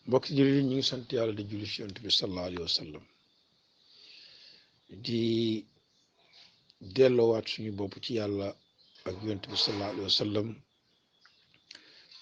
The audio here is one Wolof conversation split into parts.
mbokk jullit ñu ngi sant yàlla di julli ci yonent bi sallallahu alayhi wa sallam di delloowaat suñu bopp ci yàlla ak yonent bi sallallahu alayhi wa sallam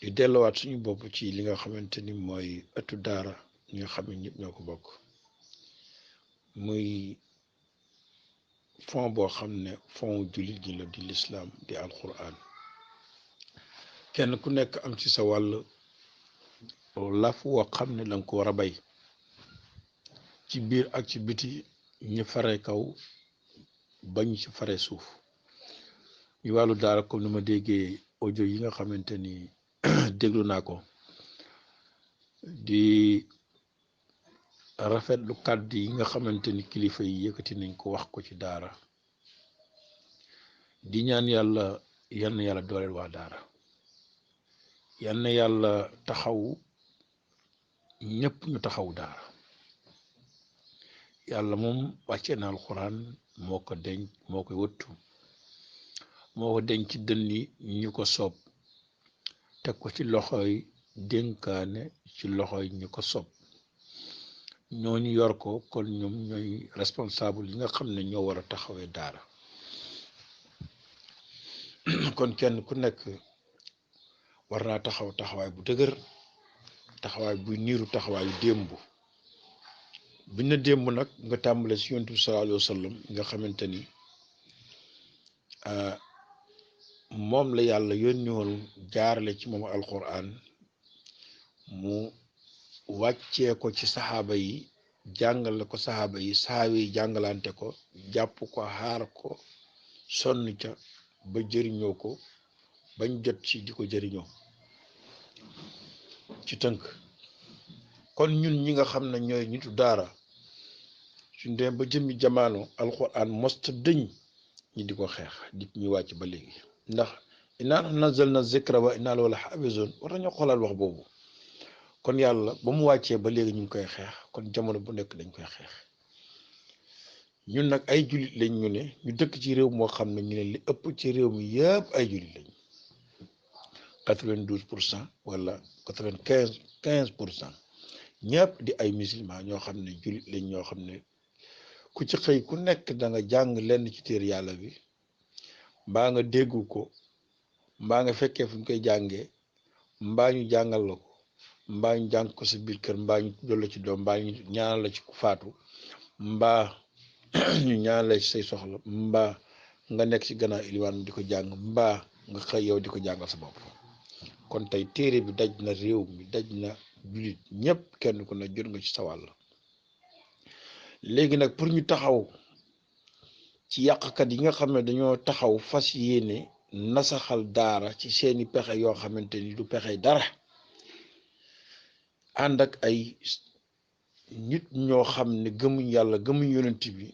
di delloowaat suñu bopp ci li nga xamante ni mooy ëttu daara ñi nga xam ne ñëpp ñoo ko bokk muy fond boo xam ne fond jullit gi la di lislaam di alquran kenn ku nekk am ci sa wàll laf woo xam ne danga ko war a bay ci biir ak ci biti ñi fare kaw bañ ci fare suuf ñu wàllu daara comme ni ma déggee audio yi nga xamante ni déglu naa ko di rafetlu kàddu yi nga xamante ni kilifa yi yëkkati nañ ko wax ko ci daara di ñaan yàlla yal na yàlla dooleel waa daara yal na yàlla taxaw ñëpp ñu taxaw daara yàlla moom wàccee na alxuraan moo ko denc moo koy wëttu moo ko denc ci dënni ñu ko soob teg ko ci loxoy dénkaane ci loxoy ñu ko soob ñooñu yor ko kon ñoom ñooy responsable yi nga xam ne ñoo war a taxawee daara kon kenn ku nekk war naa taxaw taxawaay bu dëgër taxawaay buy niiru taxawaayu démb buñ na démb nag nga tàmbale si yonent bi sallallahu alayhi wa sallam nga xamante ni moom la yàlla yónni woon jaarale ci moom alquran mu wàccee ko ci saxaaba yi jàngale ko saxaaba yi jàngalante ko jàpp ko xaar ko sonn ca ba jëriñoo ko bañ jot ci di ko jëriñoo ci tënk kon ñun ñi nga xam ne ñooy nitu daara suñ dem ba jëmmi jamaano alquran mosta dëñ ñi di ko xeex di ñu wàcc ba léegi ndax innaa nahnu nazzalna zikra wa innaa lahu lahaafizuun war nañoo xoolal wax boobu kon yàlla ba mu wàccee ba léegi ñu ngi koy xeex kon jamono bu nekk dañ koy xeex ñun nag ay jullit lañ ñu ne ñu dëkk ci réew moo xam ne ñu ne li ëpp ci réew mi yëpp ay jullit lañ 92% wala 95% ñëpp di ay musulman ñoo xam ne jullit lañ ñoo xam ne ku ci xëy ku nekk da nga jàng lenn ci téere yàlla bi mbaa nga déggu ko mbaa nga fekkee fu ñu koy jàngee mbaa ñu jàngal la ko mbaa ñu jàng ko sa biir kër mbaa ñu tuddal la ci doom mbaa ñu ñaanal la ci ku faatu mbaa ñu ñaanal la ci say soxla mbaa nga nekk ci gannaaw iliwaan di ko jàng mbaa nga xëy yow di ko jàngal sa bopp kon tey téere bi daj na réew mi daj na jullit ñëpp kenn ku ne jot nga ci sa wàll léegi nag pour ñu taxaw ci yàqkat yi nga xam ne dañoo taxaw fas yéene nasaxal daara ci seeni pexe yoo xamante ni du pexe dara ànd ak ay nit ñoo xam ne gëmuñ yàlla gëmuñ yonent bi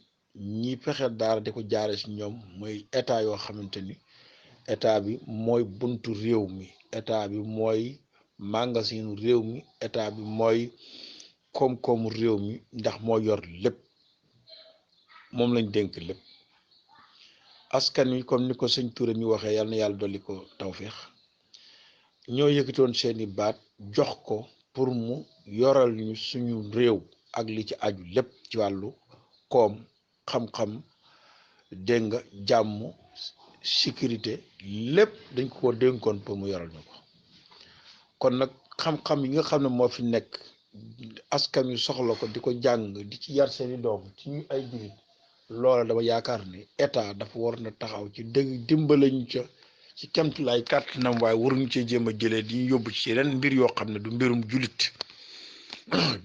ñi pexe daara di ko jaare ci ñoom mooy état yoo xamante ni état bi mooy buntu réew mi état bi mooy magasin réew mi état bi mooy koom-koomu réew mi ndax moo yor lépp moom lañ dénk lépp askan wi comme ni ko sëñ Touré mi waxee yàlla na yàlla dolli ko tawféex ñoo yëkkatoon seeni baat jox ko pour mu yoral ñu suñu réew ak li ci aju lépp ci wàllu koom xam-xam dégg nga jàmm sécurité lépp dañ ko dénkoon pour mu yoral ñu ko kon nag xam-xam yi nga xam ne moo fi nekk askan yu soxla ko di ko jàng di ci yar seeni doom ci ñu ay jullit loola dama yaakaar ni état dafa war na taxaw ci dëgg dimbale ñu ca ci kemtulaay kàttanam waaye waruñu cee jéem a jëlee di ñu yóbbu ci yeneen mbir yoo xam ne du mbirum jullit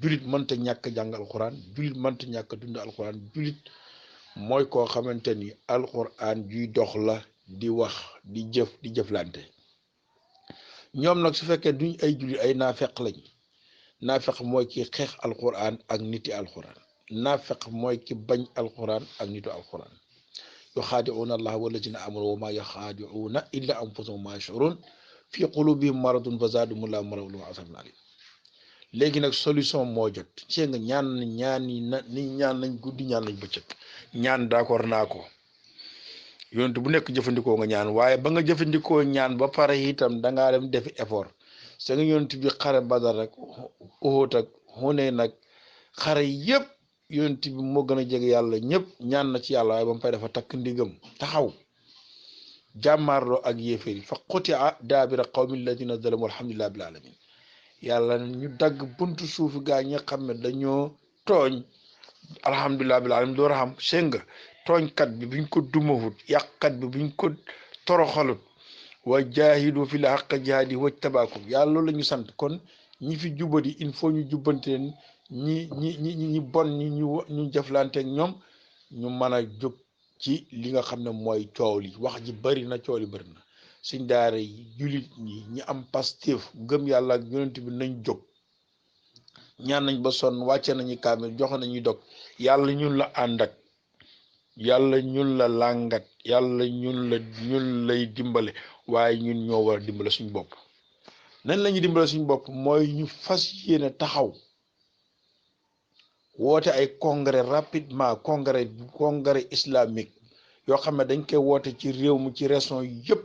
jullit mënta ñàkk jàng alxuraan jullit mënta ñàkk dund alxuraan jullit mooy koo xamante ni alxuraan juy dox la di wax di jëf di jëflante ñoom nag su fekkee duñ ay jullit ay naafeq lañ naafeq mooy ki xeex alxuraan ak niti alxuraan naafeq mooy ki bañ alxuraan ak nitu alxuraan yuxaadi'uuna allaha wallazina amanu wa maa yuxaadi'uuna illa anfusahum wa maa yash'uruun fi qulubihim maradun fa zaadahum llaahu maradan wa lahum azaabun aliim léegi nag solution moo jot ci nga ñaan nañ guddi ñaan nañ bëccëg ñaan d'accord naa ko yonent bu nekk jëfandikoo nga ñaan waaye ba nga jëfandikoo ñaan ba pare itam dangaa dem defi effort sa nga yonent bi xare Badar rek Uhud ak Hunayn nag xare yëpp yonent bi moo gën a jege yàlla ñëpp ñaan na ci yàlla waaye ba mu fay dafa takk ndigam taxaw jàmmaarloo ak yéeféer yi fa qutia daabira qawmi alladina zalamu alhamdulillahi rabbil alamin yàlla ñu dagg buntu suufi gaa ñi nga xam ne dañoo tooñ alhamdulillahi rabbil alamin door a xam seng tooñkat bi buñ ko dumawut yàqkat bi buñ ko toroxalut wa jaahidu fi la haqqa jihaadi waj tabaakum yàlla loolu la ñu sant kon ñi fi jubadi il faut ñu jubbante leen ñi bon ñu jëflanteeg ñoom ñu mën a jóg ci li nga xam ne mooy coow li wax ji bari na coow li bari na suñ daara yi julit ñi am Pastef gëm yàlla ak yonent bi nañ jóg ñaan nañ ba sonn wàcce nañu kaamil joxe nañuy dog yàlla ñun la ànd ak yàlla ñun la làngat yàlla ñun lay dimbale waaye ñun ñoo war a dimbale suñ bopp nañ la ñuy dimbale suñ bopp mooy ñu fas yéene taxaw woote ay congrès rapidement congrès islamique yoo xam ne dañ koy woote ci réew mi ci région yëpp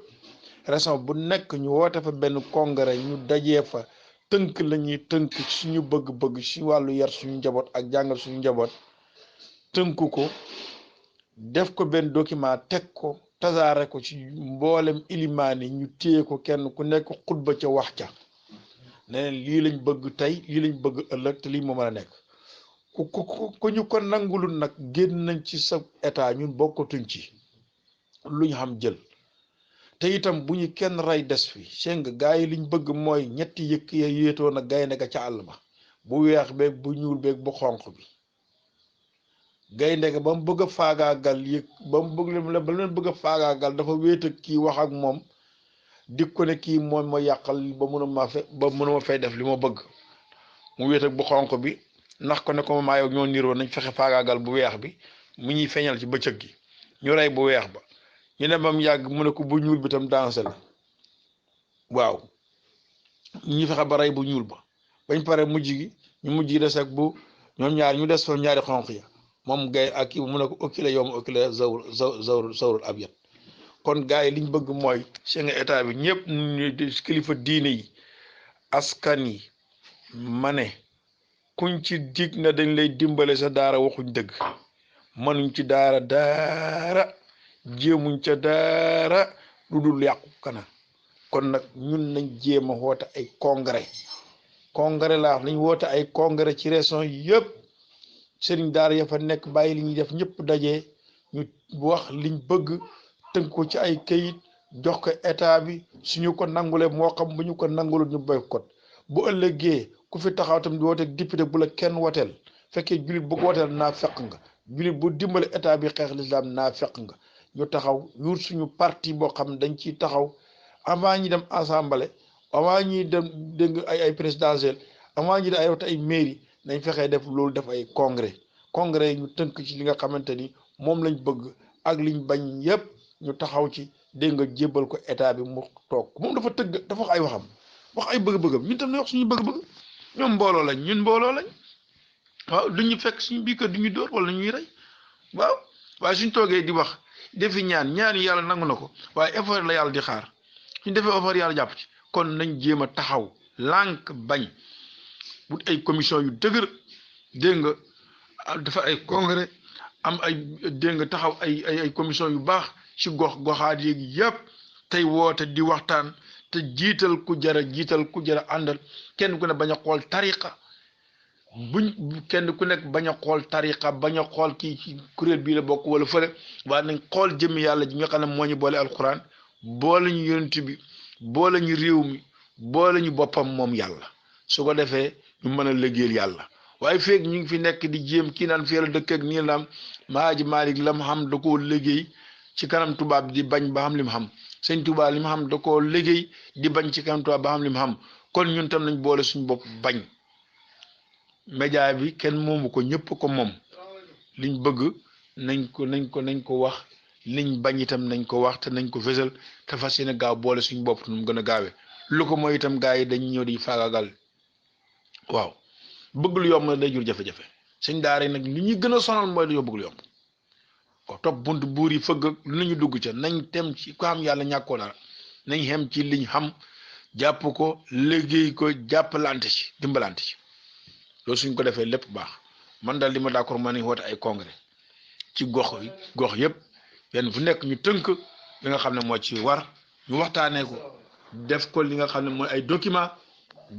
région bu nekk ñu woote fa benn congrès ñu dajee fa tënk la ñuy tënk suñu bëgg-bëgg ci wàllu yar suñu njaboot ak jàngal suñu njaboot tënk ko def ko benn document teg ko tasaare ko ci mboolem ilimaan yi ñu téye ko kenn ku nekk xutba ca wax ca ne lii lañ bëgg tey lii lañ bëgg ëllëg te lii moo mën a nekk ku ñu ko nangulul nag génn nañ ci sa état ñun bokkatuñ ci lu ñu xam jël te itam bu ñu kenn rey des fi seng gaa yi liñ bëgg mooy ñetti yëkk ya yéetoo na gaynde ga ca àll ba bu weex beeg bu ñuul beeg bu xonq bi gaynde ga ba mu bëgg a faagaagal ba leen bëgg a faagaagal dafa wéet ak kii wax ak moom dik ko ne kii moom ma yàqal ba mënuma fay def li ma bëgg mu wéet ak bu xonq bi ndax ko ne ko maa yow ñoo niroo nañ fexe faagaagal bu weex bi mu ñuy feeñal ci bëccëg gi ñu rey bu weex ba ñu ne bam yàgg mu ne ko bu ñuul bi tam dansé la waaw ñu fexe ba rey bu ñuul ba bañ pare mujj gi des ak bu ñoom ñaar ñu des fa ñaari xonq ya moom gay ak kii mu ne ko okkile yow ma okkile zawrul abyad kon gars yi liñ bëgg mooy seen état bi ñëpp kilifa diine yi askan yi ma ne kuñ ci dig na dañ lay dimbale sa daara waxuñ dëgg mënuñ ci daara jéemuñ ca daara lu dul yàqu kana kon nag ñun nañ jéem a woote ay congrès laa wax nañ woote ay congrès ci région yëpp sëriñ daara ya fa nekk bàyyi li ñuy def ñëpp dajee ñu wax liñ bëgg tënk ko ci ay kayit jox ko état bi suñu ko nangule moo xam bu ñu ko nangulul ñu boycott bu ëllëgee ku fi taxaw tam di woote député bu la kenn woteel fekkee julit bu ko woteel naa fekk nga julit bu dimbale état bi xeex lislaam naa fekk nga ñu taxaw yuur suñu parti boo xam ne dañ ciy taxaw avant ñi dem assemblée avant ñuy dem dégg ay présidentielle avant ñi dem ay wote ay mairie nañ fexee def loolu def ay congrès yi ñu tënk ci li nga xamante ni moom lañ bëgg ak liñ bañ yépp ñu taxaw ci dégg nga jébbal ko état bi mu toog moom dafa wax ay waxam wax ay bëgg-bëggam ñun tam ne wax suñu bëgg-bëgg ñoom mbooloo lañ ñun mbooloo lañ waaw duñu fekk suñu bii kër duñu dóor wala ñuy rey waaw waaye suñ toogee di wax defi ñaan yi yàlla nangu na ko waaye effort la yàlla di xaar suñ defee effort yàlla jàpp ci kon nañ jéem a taxaw lànk bañ wut ay commission yu dëgër dégg nga dafa ay congrès am ay dégg nga taxaw ay commission yu baax ci goxaat yeeg yëpp tey woote di waxtaan te jiital ku jara àndal kenn ku ne bañ a xool tariqa kenn ku nekk bañ a xool tariqa bañ a xool kii ci kuréel bii la bokk wala fële waaye nañ xool jëmmi yàlla ji nga xam ne moo ñu boole alquran boole ñu yonent bi boole ñu réew mi boole ñu boppam moom yàlla su ko defee ñu mën a liggéeyal yàlla waaye feeg ñu ngi fi nekk di jéem kii naan fii la dëkk ak nii la am Maaji Malik lam xam da koo liggéey ci kanam tubaab di bañ ba xam lim xam sëñ Tuubaa lim xam da koo liggéey di bañ ci kanam tubaab ba xam lim xam kon ñun tam nañ boole suñu bopp bañ média bi kenn moomu ko ñëpp ko moom liñ bëgg nañ ko wax liñ bañ itam nañ ko wax te nañ ko fësal te fas yéene gaaw boole suñu bopp nu mu gën a gaawee lu ko mooy itam gaa yi dañ ñëw di faagagal waaw bëgg lu yomb na day jur jafe-jafe sëñ daara yi nag li ñuy gën a sonal mooy dañoo bëgg lu yomb ko topp bunt buur yi fëgg lu ñu dugg ca nañ tem ci ko xam yàlla ñàkkoo dara nañ xem ci liñ xam jàpp ko liggéey ko jàppalante ci dimbalante ci loolu suñ ko defee lépp baax man daal li ma d'accord ma ni woote ay congrès ci gox yëpp benn fu nekk ñu tënk li nga xam ne moo ci war ñu waxtaanee ko def ko li nga xam ne mooy ay document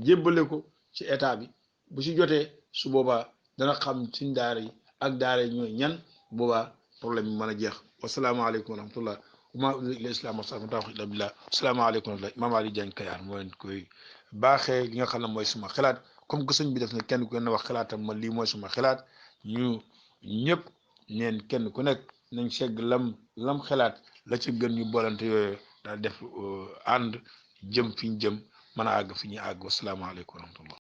jébbale ko ci état bi bu ci jotee su boobaa dana xam suñ daara yi ak daara yi ñooy ñan boobaa problème bi mën a jeex wasalaamaaleykum wa rahmatullah ma ila islam wasalaam tawfiq illa billah asalaamaaleykum wa rahmatullah Imam Ali Diagne Kayar moo leen koy baaxee li nga xam ne mooy suma xalaat comme que sëñ bi def na kenn ku ne wax xalaatam ma lii mooy suma xalaat ñu ñëpp neen kenn ku nekk nañ segg lam xalaat la ci gën ñu boolante yooyu daal def ànd jëm fi ñu jëm mën a àgg fi ñuy àgg wasalaamaaleykum wa rahmatullah